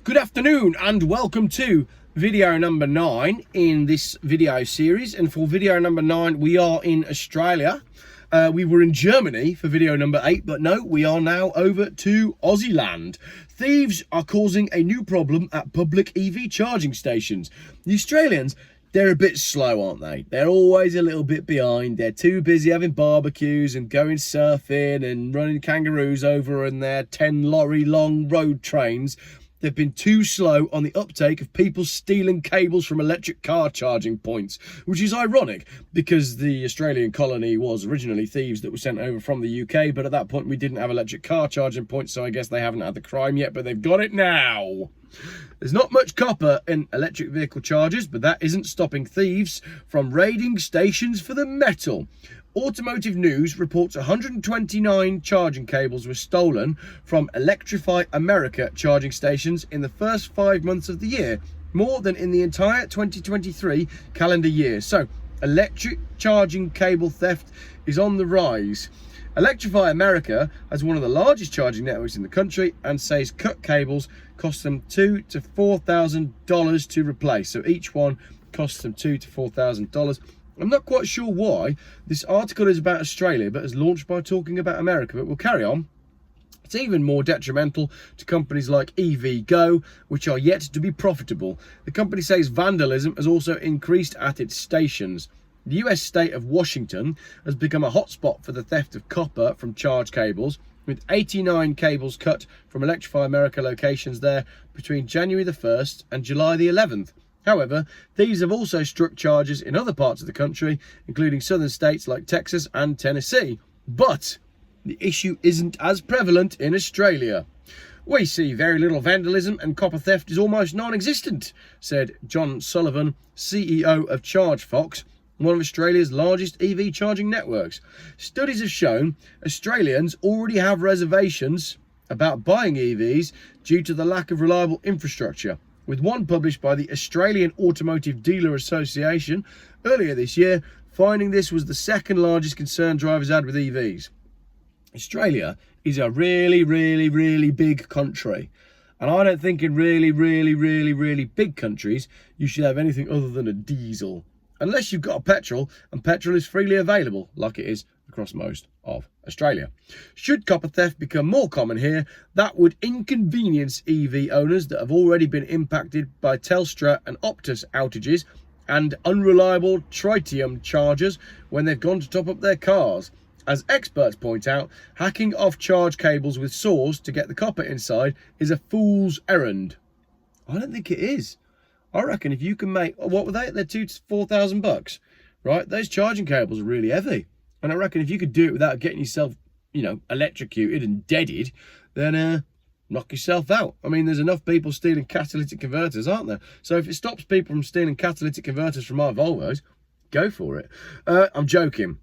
Good afternoon and welcome to video number 9 in this video series. And for video number 9 we are in Australia. We were in Germany for video number 8, but no, we are now over to Aussie land. Thieves are causing a new problem at public EV charging stations. The Australians, they're a bit slow, aren't they? They're always a little bit behind. They're too busy having barbecues and going surfing and running kangaroos over in their 10-lorry long road trains. They've been too slow on the uptake of people stealing cables from electric car charging points, which is ironic because the Australian colony was originally thieves that were sent over from the UK, but at that point we didn't have electric car charging points, so I guess they haven't had the crime yet, but they've got it now. There's not much copper in electric vehicle chargers, but that isn't stopping thieves from raiding stations for the metal. Automotive News reports 129 charging cables were stolen from Electrify America charging stations in the first 5 months of the year, more than in the entire 2023 calendar year. So, electric charging cable theft is on the rise. Electrify America has one of the largest charging networks in the country and says cut cables cost them $2,000 to $4,000 to replace. So each one costs them $2,000 to $4,000. I'm not quite sure why this article is about Australia, but is launched by talking about America, but we'll carry on. It's even more detrimental to companies like EVgo, which are yet to be profitable. The company says vandalism has also increased at its stations. The US state of Washington has become a hotspot for the theft of copper from charge cables, with 89 cables cut from Electrify America locations there between January the 1st and July the 11th. However, thieves have also struck charges in other parts of the country, including southern states like Texas and Tennessee. But the issue isn't as prevalent in Australia. We see very little vandalism and copper theft is almost non-existent, said John Sullivan, CEO of ChargeFox, one of Australia's largest EV charging networks. Studies have shown Australians already have reservations about buying EVs due to the lack of reliable infrastructure, with one published by the Australian Automotive Dealer Association earlier this year, finding this was the second largest concern drivers had with EVs. Australia is a really big country. And I don't think in really big countries, you should have anything other than a diesel. Unless you've got a petrol, and petrol is freely available, like it is across most of Australia. Should copper theft become more common here, that would inconvenience EV owners that have already been impacted by Telstra and Optus outages and unreliable tritium chargers when they've gone to top up their cars. As experts point out, hacking off charge cables with saws to get the copper inside is a fool's errand. I don't think it is. I reckon if you can make, what were they? They're $2,000 to $4,000, right? Those charging cables are really heavy. And I reckon if you could do it without getting yourself, electrocuted and deaded, then knock yourself out. I mean, there's enough people stealing catalytic converters, aren't there? So if it stops people from stealing catalytic converters from our Volvos, go for it. I'm joking.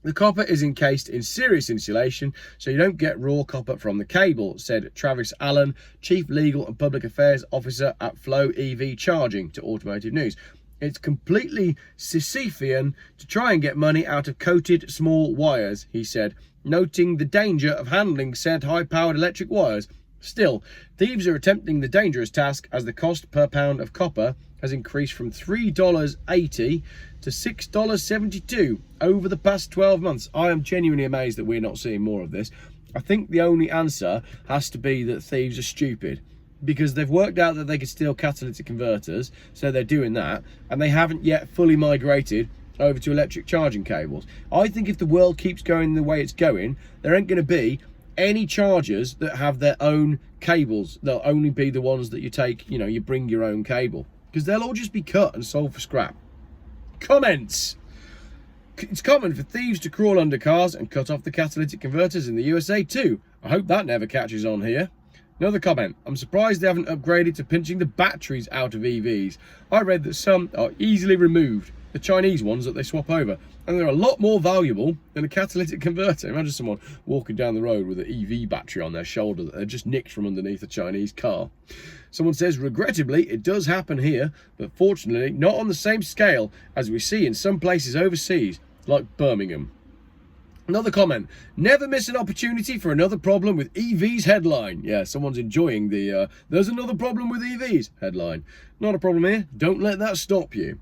The copper is encased in serious insulation, so you don't get raw copper from the cable, said Travis Allen, Chief Legal and Public Affairs Officer at Flow EV Charging, to Automotive News. It's completely Sisyphean to try and get money out of coated small wires, he said, noting the danger of handling said high-powered electric wires. Still, thieves are attempting the dangerous task as the cost per pound of copper has increased from $3.80 to $6.72 over the past 12 months. I am genuinely amazed that we're not seeing more of this. I think the only answer has to be that thieves are stupid, because they've worked out that they can steal catalytic converters, so they're doing that, and they haven't yet fully migrated over to electric charging cables. I think if the world keeps going the way it's going, there ain't going to be any chargers that have their own cables. They'll only be the ones that you take, you bring your own cable, because they'll all just be cut and sold for scrap. Comments. It's common for thieves to crawl under cars and cut off the catalytic converters in the USA too. I hope that never catches on here. Another comment. I'm surprised they haven't upgraded to pinching the batteries out of EVs. I read that some are easily removed, the Chinese ones that they swap over, and they're a lot more valuable than a catalytic converter. Imagine someone walking down the road with an EV battery on their shoulder that they just nicked from underneath a Chinese car. Someone says, regrettably, it does happen here, but fortunately not on the same scale as we see in some places overseas, like Birmingham. Another comment, never miss an opportunity for another problem with EVs headline. Yeah, someone's enjoying the there's another problem with EVs headline. Not a problem here, don't let that stop you.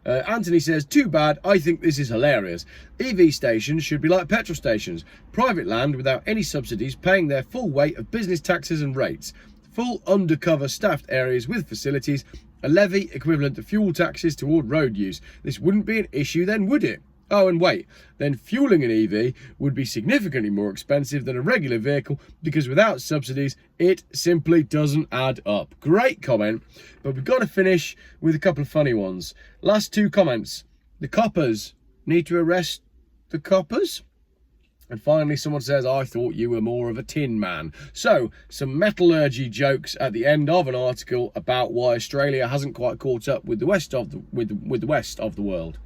Anthony says, too bad, I think this is hilarious. EV stations should be like petrol stations, private land without any subsidies, paying their full weight of business taxes and rates. Full undercover staffed areas with facilities, a levy equivalent to fuel taxes toward road use. This wouldn't be an issue then, would it? Oh, and wait, then fueling an EV would be significantly more expensive than a regular vehicle because without subsidies, it simply doesn't add up. Great comment, but we've got to finish with a couple of funny ones. Last two comments. The coppers need to arrest the coppers. And finally, someone says, I thought you were more of a tin man. So, some metallurgy jokes at the end of an article about why Australia hasn't quite caught up with the rest of the rest of the world.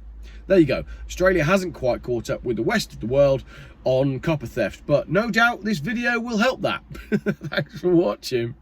There you go. Australia hasn't quite caught up with the rest of the world on copper theft, but no doubt this video will help that. Thanks for watching.